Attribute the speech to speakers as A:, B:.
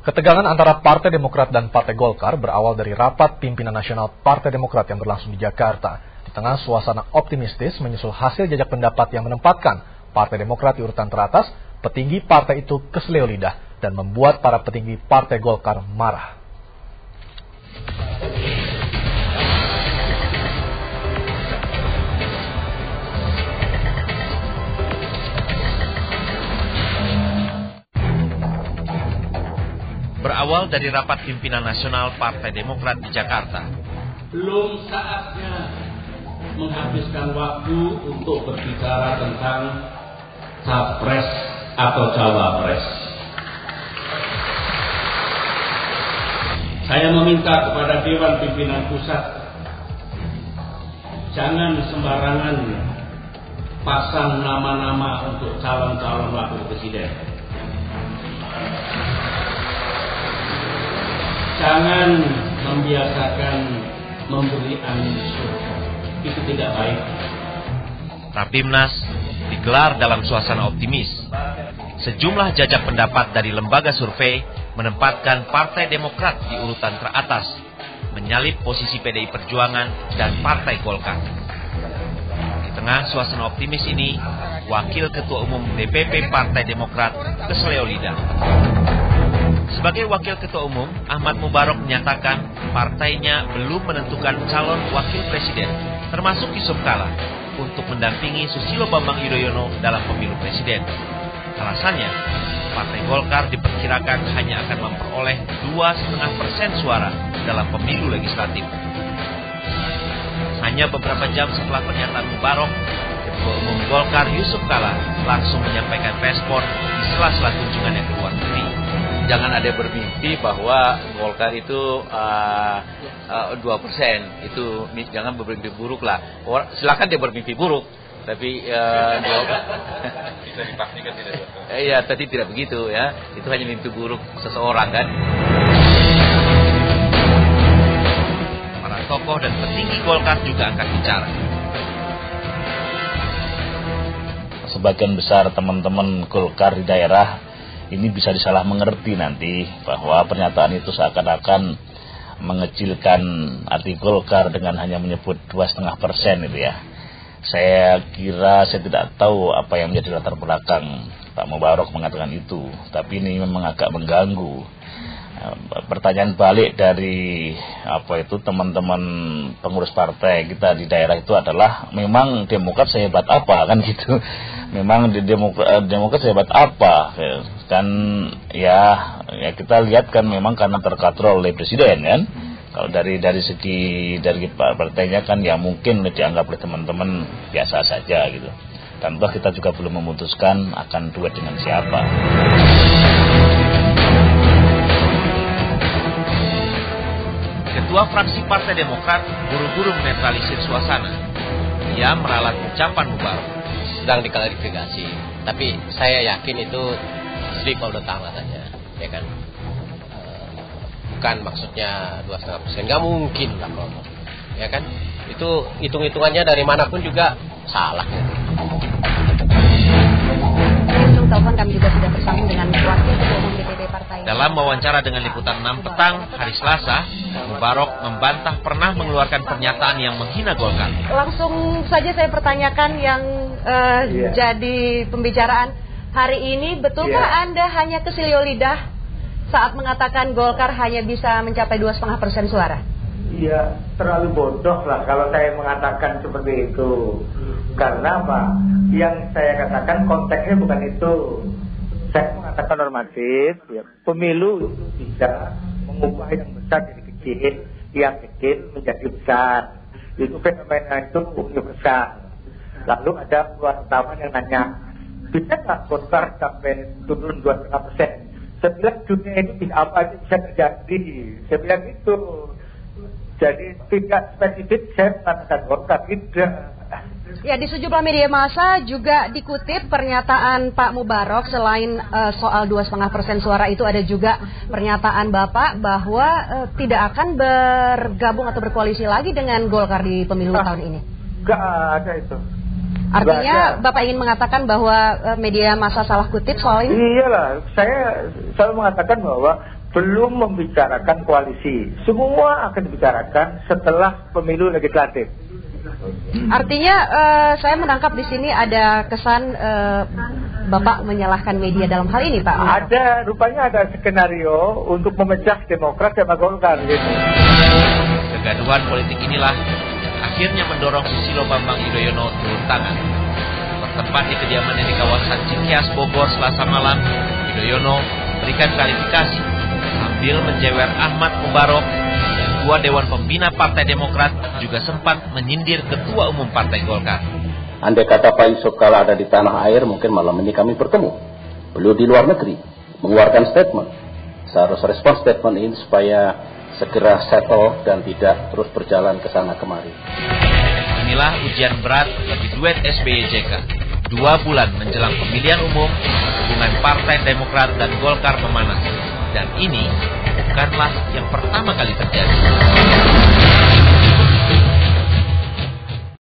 A: Ketegangan antara Partai Demokrat dan Partai Golkar berawal dari rapat pimpinan nasional Partai Demokrat yang berlangsung di Jakarta. Di tengah suasana optimistis menyusul hasil jajak pendapat yang menempatkan Partai Demokrat di urutan teratas, petinggi partai itu keseleo lidah dan membuat para petinggi Partai Golkar marah.
B: Berawal dari rapat pimpinan nasional Partai Demokrat di Jakarta.
C: Belum saatnya menghabiskan waktu untuk berbicara tentang capres atau cawapres. Saya meminta kepada Dewan Pimpinan Pusat, jangan sembarangan pasang nama-nama untuk calon-calon wakil presiden. Jangan membiasakan memberi angin surga. Itu tidak baik.
B: Rapimnas digelar dalam suasana optimis. Sejumlah jajak pendapat dari lembaga survei menempatkan Partai Demokrat di urutan teratas, menyalip posisi PDI Perjuangan dan Partai Golkar. Di tengah suasana optimis ini, Wakil Ketua Umum DPP Partai Demokrat keseleo lidah. Sebagai Wakil Ketua Umum, Ahmad Mubarok menyatakan partainya belum menentukan calon Wakil Presiden, termasuk Yusuf Kala, untuk mendampingi Susilo Bambang Yudhoyono dalam pemilu presiden. Alasannya, Partai Golkar diperkirakan hanya akan memperoleh 2,5% suara dalam pemilu legislatif. Hanya beberapa jam setelah pernyataan Mubarok, Ketua Umum Golkar Yusuf Kala langsung menyampaikan respon di sela-sela kunjungannya ke luar negeri.
D: Jangan ada bermimpi bahwa Golkar itu 2%, itu jangan bermimpi buruk lah. Silakan dia bermimpi buruk, tapi bisa dipastikan tidak. Iya, tapi tidak begitu ya. Itu hanya mimpi buruk seseorang kan.
B: Para tokoh dan petinggi Golkar juga angkat bicara.
E: Sebagian besar teman-teman Golkar di daerah ini bisa disalah mengerti nanti bahwa pernyataan itu seakan-akan mengecilkan arti Golkar dengan hanya menyebut 2,5% itu ya. Saya kira saya tidak tahu apa yang menjadi latar belakang Pak Mubarok mengatakan itu, tapi ini memang agak mengganggu. Pertanyaan balik dari teman-teman pengurus partai kita di daerah itu adalah, memang Demokrat sehebat apa kan gitu. Memang di Demokrat sehebat apa kan ya kita lihat kan memang karena terkatrol oleh presiden kan. Kalau dari segi dari partainya kan ya mungkin dianggap oleh teman-teman biasa saja gitu. Dan kita juga belum memutuskan akan duet dengan siapa.
B: Ketua fraksi Partai Demokrat buru-buru menetralisir suasana. Ia meralat ucapan Mubarok.
F: Sedang diklarifikasi, tapi saya yakin itu slip of the tongue saja, ya kan? Bukan maksudnya 2,5%, nggak mungkin lah kalau, ya kan? Itu hitung-hitungannya dari manapun juga salah.
G: Telepon kami juga sudah bersambung dengan Wakil Ketua Umum DPP Partai.
B: Dalam wawancara dengan Liputan 6 petang hari Selasa, Mubarok membantah pernah mengeluarkan pernyataan yang menghina Golkar.
G: Langsung saja saya pertanyakan yang jadi pembicaraan hari ini, betulkah Anda hanya keseleo lidah saat mengatakan Golkar hanya bisa mencapai 2,5% suara?
H: Iya, terlalu bodoh lah kalau saya mengatakan seperti itu. Karena apa? Yang saya katakan konteksnya bukan itu. Saya mengatakan normatif, ya, pemilu itu bisa mengubah yang besar jadi kecil, yang kecil menjadi besar. Itu fenomena itu universal. Lalu ada wartawan yang nanya, bisa nggak Golkar sampai turun 2,5%? Saya bilang dunia ini apa aja bisa terjadi. Saya bilang itu. Jadi tidak spesifik saya mengatakan Golkar, tidak.
G: Ya, di sejumlah media massa juga dikutip pernyataan Pak Mubarok. Selain soal 2,5% suara itu, ada juga pernyataan Bapak bahwa tidak akan bergabung atau berkoalisi lagi dengan Golkar di pemilu tahun ini.
H: Gak ada itu.
G: Artinya Bapak ingin mengatakan bahwa media massa salah kutip soal ini?
H: Iyalah, saya selalu mengatakan bahwa belum membicarakan koalisi. Semua akan dibicarakan setelah pemilu legislatif.
G: Artinya saya menangkap di sini ada kesan Bapak menyalahkan media dalam hal ini, Pak.
H: Rupanya ada skenario untuk memecah Demokrat sama Golkar gitu.
B: Kegaduhan politik inilah akhirnya mendorong Susilo Bambang Yudhoyono turun tangan. Bertempat di kediamannya di kawasan Cikeas, Bogor, Selasa malam, Yudhoyono berikan klarifikasi sambil menjewer Ahmad Mubarok. Ketua Dewan Pembina Partai Demokrat juga sempat menyindir Ketua Umum Partai Golkar.
I: Andai kata Pak Yusuf Kala ada di tanah air, mungkin malam ini kami bertemu. Beliau di luar negeri, mengeluarkan statement. Saya harus respon statement ini supaya segera settle dan tidak terus berjalan ke sana kemari.
B: Inilah ujian berat bagi duet SBY-JK. 2 bulan menjelang pemilihan umum, hubungan Partai Demokrat dan Golkar memanas. Dan ini bukanlah yang pertama kali terjadi.